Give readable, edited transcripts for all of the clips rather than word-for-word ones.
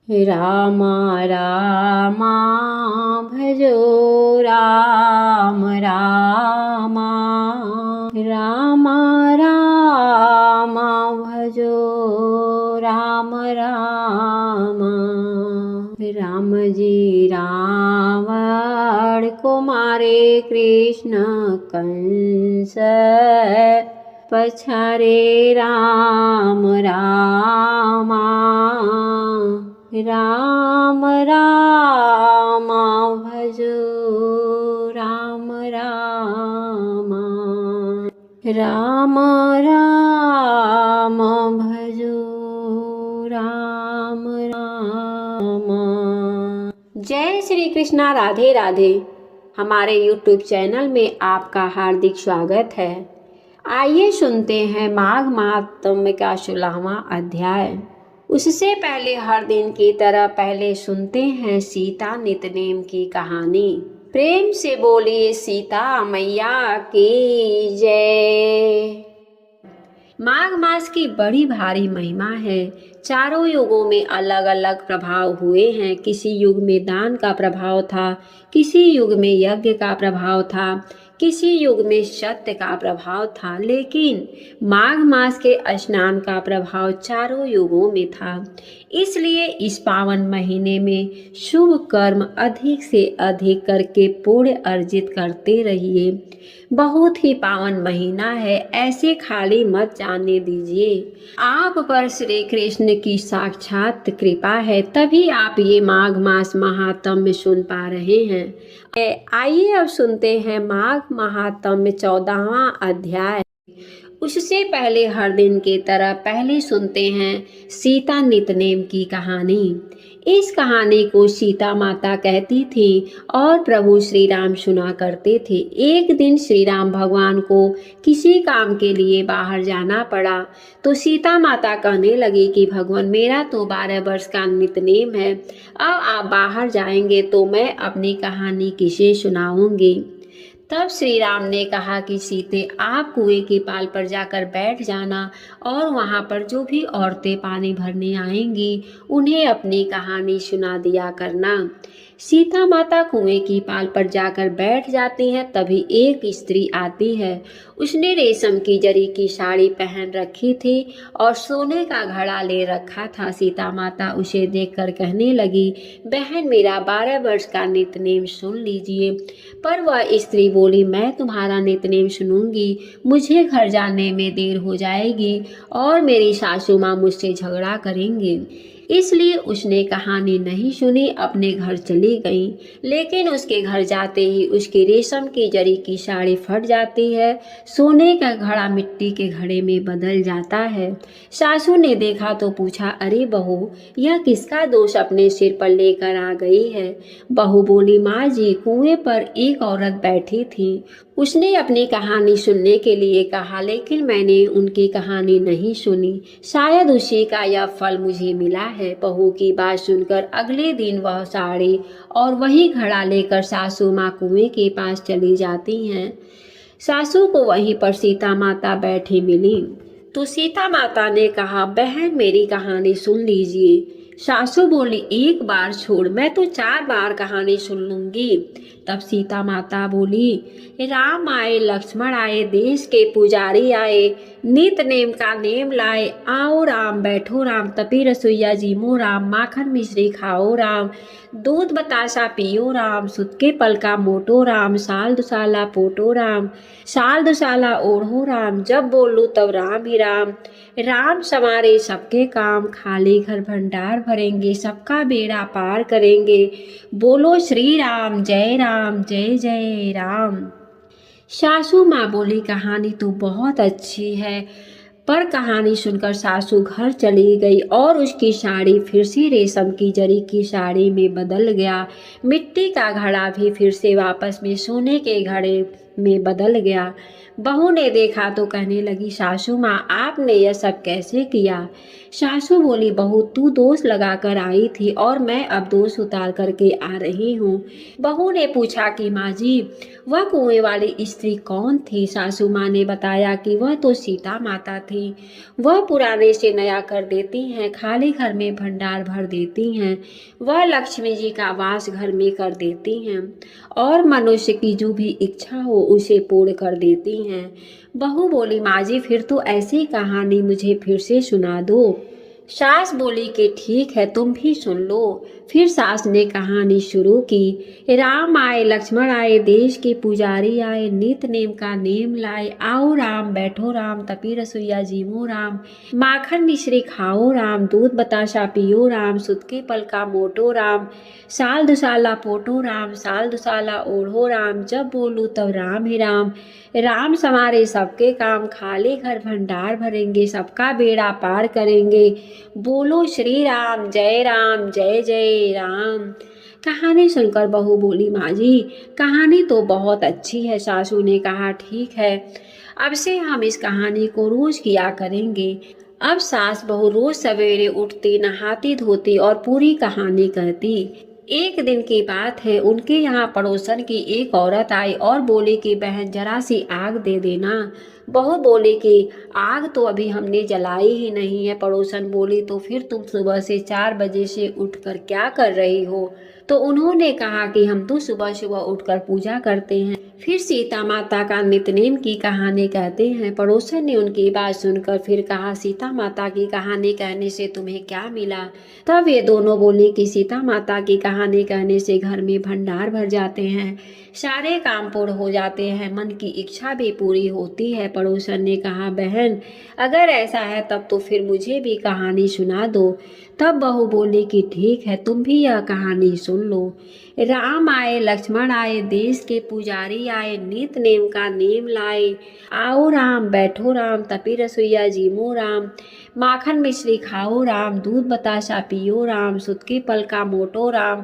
राम राम भजो राम राम राम राम भजो राम राम। राम जी रावण को मारे कृष्ण कंस पछारे राम राम राम राम भजो राम राम राम राम भजो राम राम। जय श्री कृष्णा, राधे राधे। हमारे YouTube चैनल में आपका हार्दिक स्वागत है। आइए सुनते हैं माघ महात्म्य का 16वां अध्याय। उससे पहले हर दिन की तरह पहले सुनते हैं सीता नितनेम की कहानी। प्रेम से बोलिए सीता मैया की जय। माघ मास की बड़ी भारी महिमा है। चारों युगों में अलग अलग प्रभाव हुए हैं। किसी युग में दान का प्रभाव था, किसी युग में यज्ञ का प्रभाव था, किसी युग में सत्य का प्रभाव था, लेकिन माघ मास के स्नान का प्रभाव चारों युगों में था। इसलिए इस पावन महीने में शुभ कर्म अधिक से अधिक करके पुण्य अर्जित करते रहिए। बहुत ही पावन महीना है, ऐसे खाली मत जाने दीजिए। आप पर श्री कृष्ण की साक्षात कृपा है, तभी आप ये माघ मास महात्म्य सुन पा रहे हैं। आइए अब सुनते हैं माघ महात्म्य 14वां अध्याय। उससे पहले हर दिन की तरह पहले सुनते हैं सीता नितनेम की कहानी। इस कहानी को सीता माता कहती थी और प्रभु श्री राम सुना करते थे। एक दिन श्री राम भगवान को किसी काम के लिए बाहर जाना पड़ा, तो सीता माता कहने लगी कि भगवान, मेरा तो 12 वर्ष का नितनेम है, अब आप बाहर जाएंगे तो मैं अपनी कहानी किसे सुनाऊंगी। तब श्री राम ने कहा कि सीते, आप कुएं की पाल पर जाकर बैठ जाना और वहाँ पर जो भी औरतें पानी भरने आएंगी उन्हें अपनी कहानी सुना दिया करना। सीता माता कुएं की पाल पर जाकर बैठ जाती हैं। तभी एक स्त्री आती है। उसने रेशम की जरी की साड़ी पहन रखी थी और सोने का घड़ा ले रखा था। सीता माता उसे देखकर कहने लगी, बहन, मेरा 12 वर्ष का नितनेम सुन लीजिए। पर वह स्त्री बोली, मैं तुम्हारा नितनेम सुनूंगी, मुझे घर जाने में देर हो जाएगी और मेरी सासू माँ मुझसे झगड़ा करेंगी। इसलिए उसने कहानी नहीं सुनी, अपने घर चली गई। लेकिन उसके घर जाते ही उसकी रेशम की जरी की साड़ी फट जाती है, सोने का घड़ा मिट्टी के घड़े में बदल जाता है। सासू ने देखा तो पूछा, अरे बहू, यह किसका दोष अपने सिर पर लेकर आ गई है। बहू बोली, माँ जी, कुएं पर एक औरत बैठी थी, उसने अपनी कहानी सुनने के लिए कहा, लेकिन मैंने उनकी कहानी नहीं सुनी। शायद उसी का यह फल मुझे मिला है। बहू की बात सुनकर अगले दिन वह साड़ी और वही घड़ा लेकर सासू माँ कुएं के पास चली जाती हैं। सासू को वहीं पर सीता माता बैठी मिली तो सीता माता ने कहा, बहन, मेरी कहानी सुन लीजिए। सासू बोली, एक बार छोड़, मैं तो 4 बार कहानी सुन लूंगी। तब सीता माता बोली, राम आए, लक्ष्मण आए, देश के पुजारी आए, नित नेम का नेम लाए, आओ राम, बैठो राम, तपी रसोईया जीमो राम, माखन मिश्री खाओ राम, दूध बतासा पियो राम, सुत के पलका मोटो राम, साल दुसाला पोटो राम, साल दुसाला ओढ़ो राम, जब बोलूं तब राम ही राम, राम समारे सबके काम, खाली घर भंडार भरेंगे, सबका बेड़ा पार करेंगे, बोलो श्री राम, जय जय राम। सासू माँ बोली, कहानी तो बहुत अच्छी है। पर कहानी सुनकर सासू घर चली गई और उसकी साड़ी फिर से रेशम की जरी की साड़ी में बदल गया। मिट्टी का घड़ा भी फिर से वापस में सोने के घड़े में बदल गया। बहू ने देखा तो कहने लगी, सासू माँ, आपने यह सब कैसे किया। सासू बोली, बहू तू दोष लगा कर आई थी और मैं अब दोष उतार करके आ रही हूँ। बहू ने पूछा कि माँ जी, वह कुएं वाली स्त्री कौन थी? सासू माँ ने बताया कि वह तो सीता माता थी। वह पुराने से नया कर देती हैं, खाली घर में भंडार भर देती हैं। वह लक्ष्मी जी का वास घर में कर देती हैं और मनुष्य की जो भी इच्छा हो उसे पूर्ण कर देती हैं। बहू बोली, माँ जी फिर तो ऐसी कहानी मुझे फिर से सुना दो। सास बोली कि ठीक है, तुम भी सुन लो। फिर सास ने कहानी शुरू की। राम आए, लक्ष्मण आए, देश के पुजारी आए, नित नेम का नेम लाए। आओ राम, बैठो राम, तपी रसोईया जीवो राम। माखन मिश्री खाओ राम, दूध बताशा पियो राम। सुत के पल का मोटो राम, साल दुसाला पोटो राम। साल दुसाला ओढ़ो राम, जब बोलूँ तब राम ही राम। राम समारे सबके काम, खाली घर भंडार भरेंगे, सबका बेड़ा पार करेंगे। बोलो श्री राम, जय राम, जय जय राम। कहानी सुनकर बहू बोली, माँ जी कहानी तो बहुत अच्छी है। सासू ने कहा, ठीक है, अब से हम इस कहानी को रोज किया करेंगे। अब सास बहू रोज सवेरे उठती, नहाती धोती और पूरी कहानी कहती। एक दिन की बात है, उनके यहाँ पड़ोसन की एक औरत आई और बोली कि बहन जरा सी आग दे देना। बहू बोली कि आग तो अभी हमने जलाई ही नहीं है। पड़ोसन बोली, तो फिर तुम सुबह से 4 बजे से उठकर क्या कर रही हो? तो उन्होंने कहा कि हम तो सुबह सुबह उठकर पूजा करते हैं, फिर सीता माता का नित्यनेम की कहानी कहते हैं। पड़ोसन ने उनकी बात सुनकर फिर कहा, सीता माता की कहानी कहने से तुम्हें क्या मिला? तब ये दोनों बोली कि सीता माता की कहानी कहने से घर में भंडार भर जाते हैं, सारे काम पूर्ण हो जाते हैं, मन की इच्छा भी पूरी होती है। पड़ोसन ने कहा, बहन अगर ऐसा है तब तो फिर मुझे भी कहानी सुना दो। तब बहू बोली कि ठीक है, तुम भी यह कहानी सुन लो। राम आए, लक्ष्मण आए, देश के पुजारी आए, नित नेम का नेम लाए। आओ राम, बैठो राम, तपी रसोईया जीवो राम। माखन मिश्री खाओ राम, दूध बताशा पियो राम। सुत के पल का मोटो राम,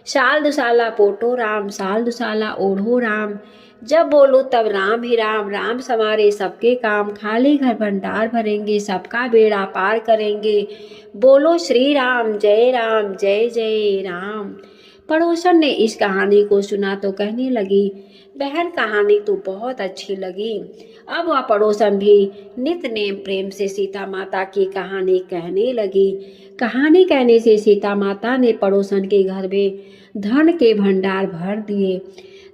साल दुसाला पोटो राम। साल दुसाला ओढ़ो राम, जब बोलो तब राम ही राम। राम समारे सबके काम, खाली घर भंडार भरेंगे, सबका बेड़ा पार करेंगे। बोलो श्री राम, जय राम, जय जय राम। पड़ोसन ने इस कहानी को सुना तो कहने लगी, बहन कहानी तो बहुत अच्छी लगी। अब वह पड़ोसन भी नित नेम प्रेम से सीता माता की कहानी कहने लगी। कहानी कहने से सीता माता ने पड़ोसन के घर में धन के भंडार भर दिए।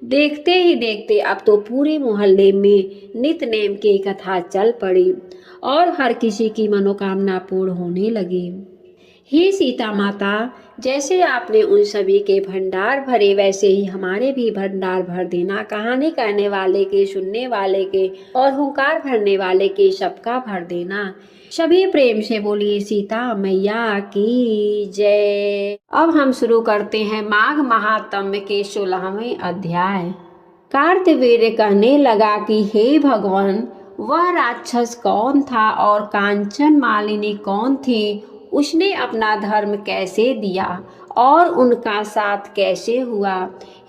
देखते ही देखते अब तो पूरे मोहल्ले में नित नेम की कथा चल पड़ी और हर किसी की मनोकामना पूर्ण होने लगी। हे सीता माता, जैसे आपने उन सभी के भंडार भरे वैसे ही हमारे भी भंडार भर देना। कहानी कहने वाले के, सुनने वाले के और हुंकार भरने वाले के सबका भर देना। सभी प्रेम से बोलिए सीता मैया की जय। अब हम शुरू करते हैं माघ महात्म्य के 16वें अध्याय। कार्तवीर्य कहने लगा कि हे भगवान, वह राक्षस कौन था और कांचन मालिनी कौन थी? उसने अपना धर्म कैसे दिया और उनका साथ कैसे हुआ?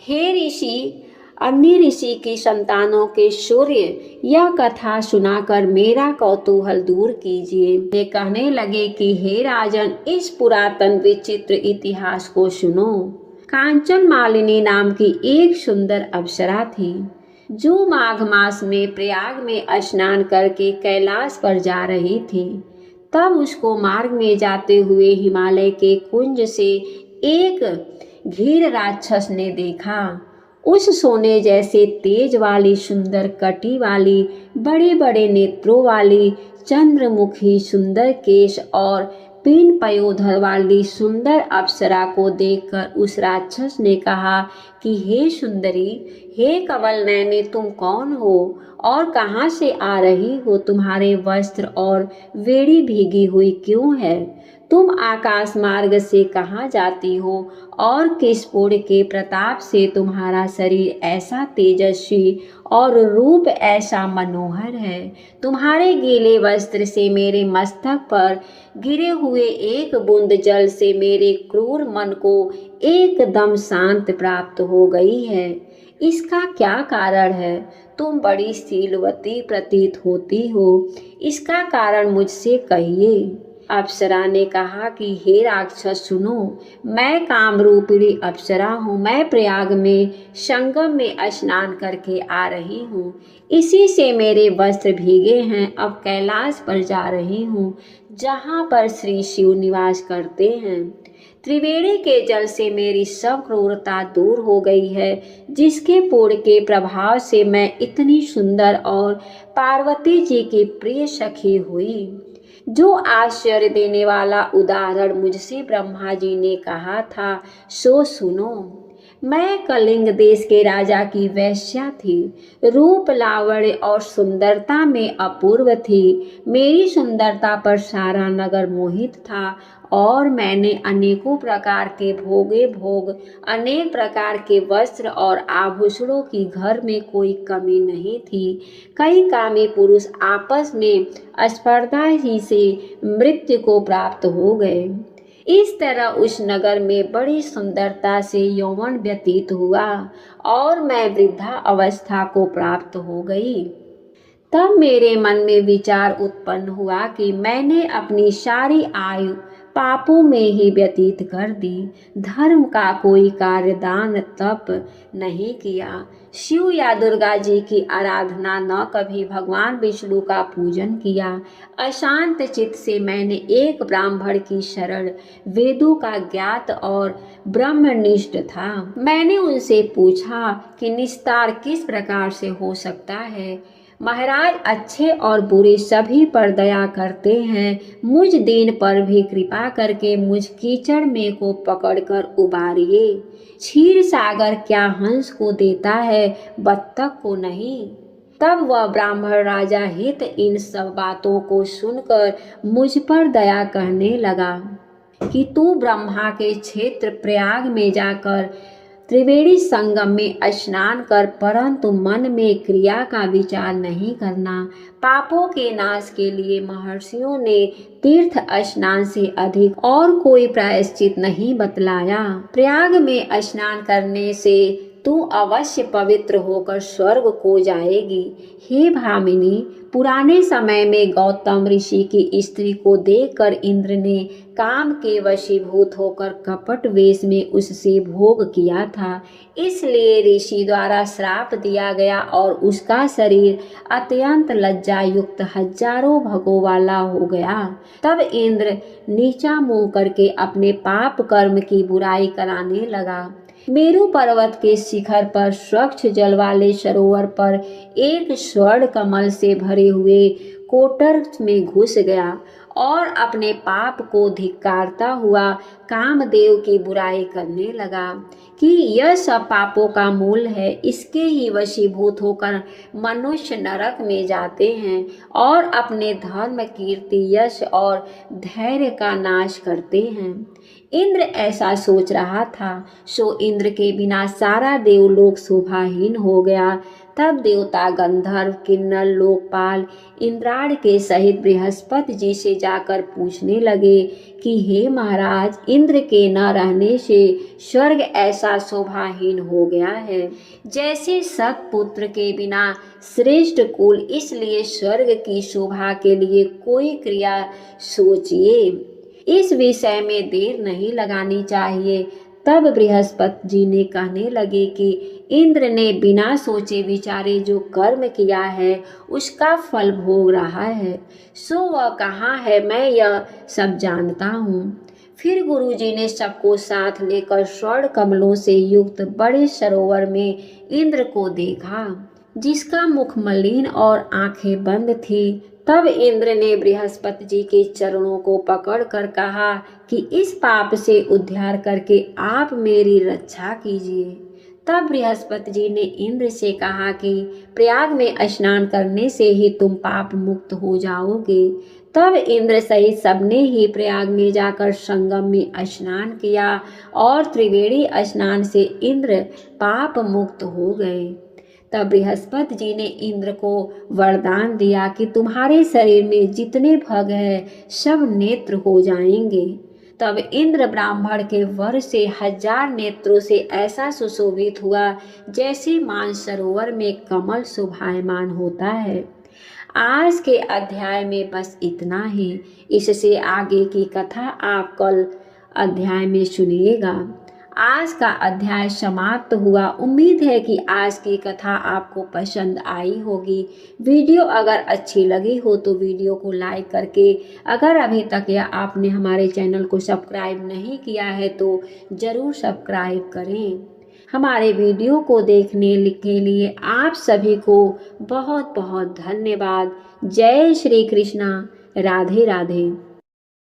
हे ऋषि, अन्य ऋषि की संतानों के सूर्य, यह कथा सुनाकर मेरा कौतूहल दूर कीजिए। वे कहने लगे कि हे राजन, इस पुरातन विचित्र इतिहास को सुनो। कांचन मालिनी नाम की एक सुंदर अप्सरा थी जो माघ मास में प्रयाग में स्नान करके कैलाश पर जा रही थी। तब उसको मार्ग में जाते हुए हिमालय के कुंज से एक घीर राक्षस ने देखा। उस सोने जैसे तेज वाली, सुंदर कटी वाली, बड़े बड़े नेत्रों वाली, चंद्रमुखी, सुंदर केश और पीन पयोधर वाली सुंदर अप्सरा को देखकर उस राक्षस ने कहा कि हे सुंदरी, हे कवल नयनी, तुम कौन हो और कहाँ से आ रही हो? तुम्हारे वस्त्र और वेड़ी भीगी हुई क्यों है? तुम आकाश मार्ग से कहाँ जाती हो और किस पुण्य के प्रताप से तुम्हारा शरीर ऐसा तेजस्वी और रूप ऐसा मनोहर है? तुम्हारे गीले वस्त्र से मेरे मस्तक पर गिरे हुए एक बूंद जल से मेरे क्रूर मन को एकदम शांति प्राप्त हो गई है। इसका क्या कारण है? तुम बड़ी शीलवती प्रतीत होती हो, इसका कारण मुझसे कहिए। अप्सरा ने कहा कि हे राक्षस सुनो, मैं कामरूपिणी अप्सरा हूँ। मैं प्रयाग में संगम में स्नान करके आ रही हूँ। इसी से मेरे वस्त्र भीगे हैं। अब कैलाश पर जा रही हूँ, जहाँ पर श्री शिव निवास करते हैं। त्रिवेणी के जल से मेरी सब क्रूरता दूर हो गई है, जिसके पूर्ण के प्रभाव से मैं इतनी सुंदर और पार्वती जी की प्रिय सखी हुई। जो आश्चर्य देने वाला उदाहरण मुझसे ब्रह्मा जी ने कहा था, सो सुनो। मैं कलिंग देश के राजा की वेश्या थी। रूप, लावण्य और सुंदरता में अपूर्व थी। मेरी सुंदरता पर सारा नगर मोहित था और मैंने अनेकों प्रकार के भोग, अनेक प्रकार के वस्त्र और आभूषणों की घर में कोई कमी नहीं थी। कई कामी पुरुष आपस में स्पर्धा ही से मृत्यु को प्राप्त हो गए। इस तरह उस नगर में बड़ी सुंदरता से यौवन व्यतीत हुआ और मैं वृद्धा अवस्था को प्राप्त हो गई। तब मेरे मन में विचार उत्पन्न हुआ कि मैंने अपनी सारी आयु पापों में ही व्यतीत कर दी। धर्म का कोई कार्य, दान, तप नहीं किया। शिव या दुर्गा जी की आराधना न कभी भगवान विष्णु का पूजन किया। अशांत चित्त से मैंने एक ब्राह्मण की शरण, वेदों का ज्ञात और ब्रह्मनिष्ठ था। मैंने उनसे पूछा कि निस्तार किस प्रकार से हो सकता है। महाराज, अच्छे और बुरे सभी पर दया करते हैं। मुझ दीन पर भी कृपा करके मुझ कीचड़ में को पकड़कर उबारिए। क्षीर सागर क्या हंस को देता है, बत्तख को नहीं। तब वह ब्राह्मण राजा हित इन सब बातों को सुनकर मुझ पर दया करने लगा कि तू ब्रह्मा के क्षेत्र प्रयाग में जाकर त्रिवेणी संगम में स्नान कर, परंतु मन में क्रिया का विचार नहीं करना। पापों के नाश के लिए महर्षियों ने तीर्थ स्नान से अधिक और कोई प्रायश्चित नहीं बतलाया। प्रयाग में स्नान करने से तू अवश्य पवित्र होकर स्वर्ग को जाएगी। हे भामिनी, पुराने समय में गौतम ऋषि की स्त्री को देखकर इंद्र ने काम के वशीभूत होकर कपट वेश में उससे भोग किया था। इसलिए ऋषि द्वारा श्राप दिया गया और उसका शरीर अत्यंत लज्जा युक्त हजारों भगों वाला हो गया। तब इंद्र नीचा मुंह करके अपने पाप कर्म की बुराई कराने लगा। मेरु पर्वत के शिखर पर स्वच्छ जल वाले सरोवर पर एक स्वर्ण कमल से भरे हुए कोटर में घुस गया और अपने पाप को धिक्कारता हुआ कामदेव की बुराई करने लगा कि यह सब पापों का मूल है। इसके ही वशीभूत होकर मनुष्य नरक में जाते हैं और अपने धर्म, कीर्ति, यश और धैर्य का नाश करते हैं। इंद्र ऐसा सोच रहा था, सो इंद्र के बिना सारा देवलोक शोभाहीन हो गया। तब देवता, गंधर्व, किन्नर, लोकपाल इंद्राण के सहित बृहस्पति जी से जाकर पूछने लगे कि हे महाराज, इंद्र के न रहने से स्वर्ग ऐसा शोभाहीन हो गया है जैसे सतपुत्र के बिना श्रेष्ठ कुल। इसलिए स्वर्ग की शोभा के लिए कोई क्रिया सोचिए। इस विषय में देर नहीं लगानी चाहिए। तब बृहस्पति जी ने कहने लगे कि इंद्र ने बिना सोचे विचारे जो कर्म किया है उसका फल भोग रहा है, सो वह कहाँ है, मैं यह सब जानता हूँ। फिर गुरुजी ने सबको साथ लेकर स्वर्ण कमलों से युक्त बड़े सरोवर में इंद्र को देखा, जिसका मुख मलिन और आंखें बंद थी। तब इंद्र ने बृहस्पति जी के चरणों को पकड़कर कहा कि इस पाप से उद्धार करके आप मेरी रक्षा कीजिए। तब बृहस्पति जी ने इंद्र से कहा कि प्रयाग में स्नान करने से ही तुम पाप मुक्त हो जाओगे। तब इंद्र सहित सबने ही प्रयाग में जाकर संगम में स्नान किया और त्रिवेणी स्नान से इंद्र पाप मुक्त हो गए। तब बृहस्पति जी ने इंद्र को वरदान दिया कि तुम्हारे शरीर में जितने भग हैं सब नेत्र हो जाएंगे। तब इंद्र ब्राह्मण के वर से 1000 नेत्रों से ऐसा सुशोभित हुआ जैसे मानसरोवर में कमल शोभायमान होता है। आज के अध्याय में बस इतना ही। इससे आगे की कथा आप कल अध्याय में सुनिएगा। आज का अध्याय समाप्त हुआ। उम्मीद है कि आज की कथा आपको पसंद आई होगी। वीडियो अगर अच्छी लगी हो तो वीडियो को लाइक करके, अगर अभी तक या आपने हमारे चैनल को सब्सक्राइब नहीं किया है तो ज़रूर सब्सक्राइब करें। हमारे वीडियो को देखने के लिए आप सभी को बहुत बहुत धन्यवाद। जय श्री कृष्णा। राधे राधे।